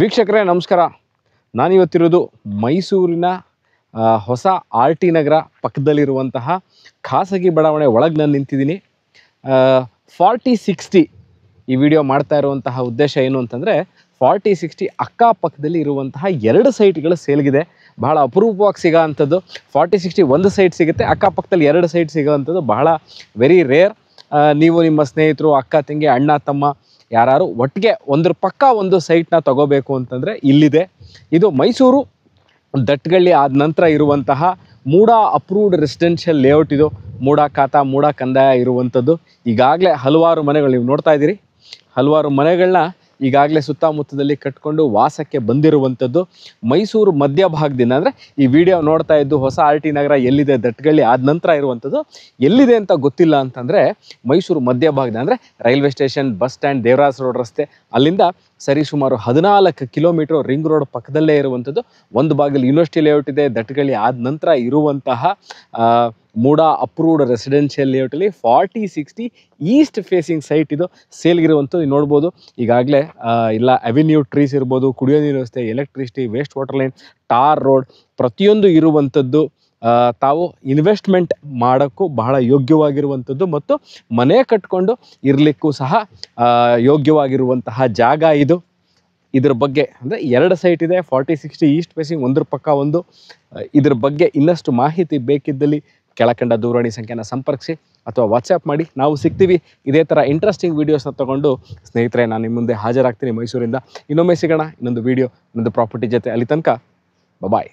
ವೀಕ್ಷಕರೇ ನಮಸ್ಕಾರ. ನಾನಿವತ್ತಿರೋದು ಮೈಸೂರಿನ ಹೊಸ ಆರ್ ಟಿ ನಗರ ಪಕ್ಕದಲ್ಲಿರುವಂತಹ ಖಾಸಗಿ ಬಡಾವಣೆ ಒಳಗೆ ನಾನು ನಿಂತಿದ್ದೀನಿ. 4060 ಈ ವಿಡಿಯೋ ಮಾಡ್ತಾ ಇರುವಂತಹ ಉದ್ದೇಶ ಏನು ಅಂತಂದರೆ 4060 ಅಕ್ಕಪಕ್ಕದಲ್ಲಿ ಇರುವಂತಹ 2 ಸೈಟ್ಗಳು ಸೇಲ್ಗಿದೆ. ಬಹಳ ಅಪರೂಪವಾಗಿ ಸಿಗೋ ಅಂಥದ್ದು. 4060 ಒಂದು ಸೈಟ್ ಸಿಗುತ್ತೆ, ಅಕ್ಕಪಕ್ಕದಲ್ಲಿ 2 ಸೈಟ್ ಸಿಗೋ ಅಂಥದ್ದು ಬಹಳ ವೆರಿ ರೇರ್. ನೀವು ನಿಮ್ಮ ಸ್ನೇಹಿತರು, ಅಕ್ಕ ತಂಗಿ, ಅಣ್ಣ ತಮ್ಮ ಯಾರು ಒಟ್ಟಿಗೆ ಒಂದ್ರ ಪಕ್ಕ ಒಂದು ಸೈಟ್ನ ತಗೋಬೇಕು ಅಂತಂದರೆ ಇಲ್ಲಿದೆ. ಇದು ಮೈಸೂರು ದಟ್ಗಳ್ಳಿ ಆದ ನಂತರ ಇರುವಂತಹ ಮೂಡ ಅಪ್ರೂವ್ಡ್ ರೆಸಿಡೆನ್ಷಿಯಲ್ ಲೇಔಟ್. ಇದು ಮೂಡ ಖಾತಾ, ಮೂಡ ಕಂದಾಯ ಇರುವಂಥದ್ದು. ಈಗಾಗಲೇ ಹಲವಾರು ಮನೆಗಳು ನೀವು ನೋಡ್ತಾ ಇದ್ದೀರಿ. ಹಲವಾರು ಮನೆಗಳನ್ನ ಈಗಾಗಲೇ ಸುತ್ತಮುತ್ತದಲ್ಲಿ ಕಟ್ಕೊಂಡು ವಾಸಕ್ಕೆ ಬಂದಿರುವಂಥದ್ದು. ಮೈಸೂರು ಮಧ್ಯಭಾಗದಿಂದ ಅಂದರೆ ಈ ವಿಡಿಯೋ ನೋಡ್ತಾ ಇದ್ದು ಹೊಸ ಆರ್ ಟಿ ನಗರ ಎಲ್ಲಿದೆ, ದಟ್ಗಳ್ಳಿ ಆದ ನಂತರ ಇರುವಂಥದ್ದು ಎಲ್ಲಿದೆ ಅಂತ ಗೊತ್ತಿಲ್ಲ ಅಂತಂದರೆ ಮೈಸೂರು ಮಧ್ಯಭಾಗದ ಅಂದರೆ railway station, bus stand, Devaraja road ರಸ್ತೆ, ಅಲ್ಲಿಂದ ಸರಿಸುಮಾರು 14 ಕಿಲೋಮೀಟ್ರ್ ರಿಂಗ್ ರೋಡ್ ಪಕ್ಕದಲ್ಲೇ ಇರುವಂಥದ್ದು. ಒಂದು ಭಾಗದಲ್ಲಿ ಯೂನಿವರ್ಸಿಟಿ ಲೇಔಟ್ ಇದೆ. ದಟ್ಗಳ್ಳಿ ಆದ ನಂತರ ಇರುವಂತಹ ಮೂಡ ಅಪ್ರೂವ್ಡ್ ರೆಸಿಡೆನ್ಷಿಯಲ್ ಲೇಔಟಲ್ಲಿ 4060 ಈಸ್ಟ್ ಫೇಸಿಂಗ್ ಸೈಟ್ ಇದು ಸೇಲ್ಗಿರುವಂಥದ್ದು. ನೋಡ್ಬೋದು ಈಗಾಗಲೇ ಇಲ್ಲ ಅವೆನ್ಯೂ ಟ್ರೀಸ್ ಇರ್ಬೋದು, ಕುಡಿಯೋ ನೀರು ವ್ಯವಸ್ಥೆ, electricity, waste water line, tar road ಪ್ರತಿಯೊಂದು ಇರುವಂಥದ್ದು. ತಾವು ಇನ್ವೆಸ್ಟ್ಮೆಂಟ್ ಮಾಡೋಕ್ಕೂ ಬಹಳ ಯೋಗ್ಯವಾಗಿರುವಂಥದ್ದು ಮತ್ತು ಮನೆ ಕಟ್ಕೊಂಡು ಇರಲಿಕ್ಕೂ ಸಹ ಯೋಗ್ಯವಾಗಿರುವಂತಹ ಜಾಗ ಇದು. ಇದ್ರ ಬಗ್ಗೆ ಅಂದರೆ 2 ಸೈಟ್ ಇದೆ. 4060 ಈಸ್ಟ್ ಫೇಸಿಂಗ್, ಒಂದ್ರ ಪಕ್ಕ ಒಂದು. ಇದ್ರ ಬಗ್ಗೆ ಇನ್ನಷ್ಟು ಮಾಹಿತಿ ಬೇಕಿದ್ದಲ್ಲಿ ಕೆಳಕಂಡ ದೂರವಾಣಿ ಸಂಖ್ಯೆನ ಸಂಪರ್ಕಿಸಿ ಅಥವಾ ವಾಟ್ಸಪ್ ಮಾಡಿ, ನಾವು ಸಿಗ್ತೀವಿ. ಇದೇ ಥರ ಇಂಟ್ರೆಸ್ಟಿಂಗ್ ವೀಡಿಯೋಸ್ನ ತೊಗೊಂಡು ಸ್ನೇಹಿತರೆ ನಾನು ನಿಮ್ಮ ಮುಂದೆ ಹಾಜರಾಗ್ತೀನಿ ಮೈಸೂರಿಂದ. ಇನ್ನೊಮ್ಮೆ ಸಿಗೋಣ ಇನ್ನೊಂದು ವೀಡಿಯೋ, ಇನ್ನೊಂದು ಪ್ರಾಪರ್ಟಿ ಜೊತೆ. ಅಲ್ಲಿ ತನಕ ಬಾಯ್.